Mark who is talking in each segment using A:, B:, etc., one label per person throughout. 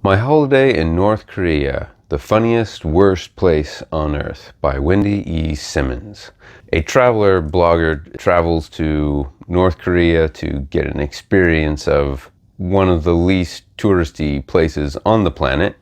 A: My Holiday in North Korea, The Funniest, Worst Place on Earth by Wendy Simmons. A traveler blogger travels to North Korea to get an experience of one of the least touristy places on the planet.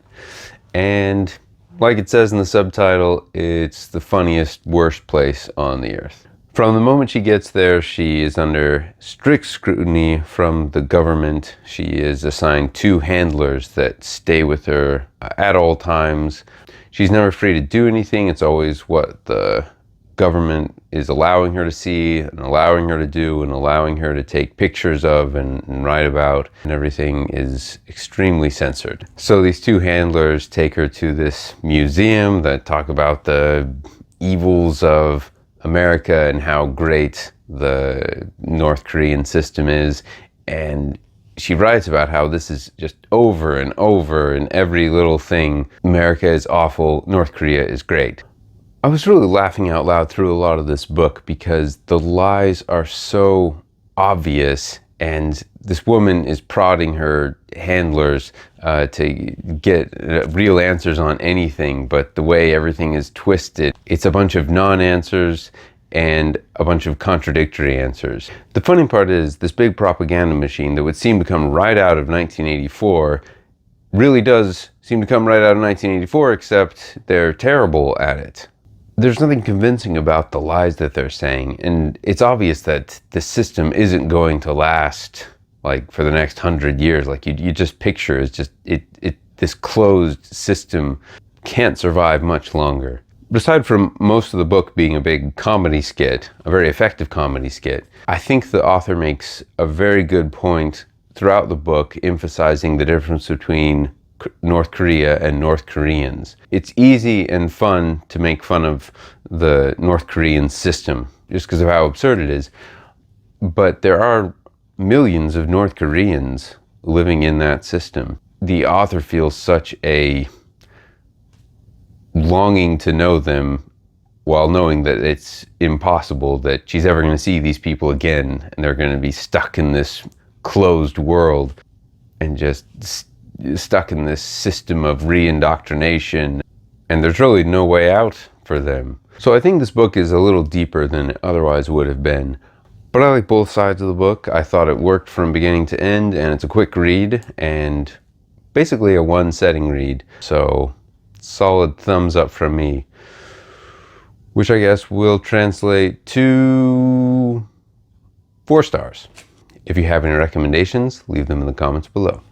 A: And like it says in the subtitle, it's the funniest, worst place on the earth. From the moment she gets there, she is under strict scrutiny from the government. She is assigned 2 handlers that stay with her at all times. She's never free to do anything. It's always what the government is allowing her to see and allowing her to do and allowing her to take pictures of and write about, and everything is extremely censored. So these 2 handlers take her to this museum that talk about the evils of America and how great the North Korean system is, and she writes about how this is just over and over in every little thing. America is awful, North Korea is great. I was really laughing out loud through a lot of this book because the lies are so obvious, and this woman is prodding her handlers to get real answers on anything, but the way everything is twisted, it's a bunch of non-answers and a bunch of contradictory answers. The funny part is this big propaganda machine that would seem to come right out of 1984 really does seem to come right out of 1984, except they're terrible at it. There's nothing convincing about the lies that they're saying, and it's obvious that the system isn't going to last like for the next 100 years. Like you just picture, it's just this closed system can't survive much longer. But aside from most of the book being a big comedy skit, a very effective comedy skit, I think the author makes a very good point throughout the book, emphasizing the difference between North Korea and North Koreans. It's easy and fun to make fun of the North Korean system just because of how absurd it is, but there are millions of North Koreans living in that system. The author feels such a longing to know them while knowing that it's impossible that she's ever going to see these people again, and they're going to be stuck in this closed world and just stuck in this system of re-indoctrination, and there's really no way out for them. So I think this book is a little deeper than it otherwise would have been. But I like both sides of the book. I thought it worked from beginning to end, and it's a quick read and basically a one-setting read. So solid thumbs up from me, which I guess will translate to 4 stars. If you have any recommendations, leave them in the comments below.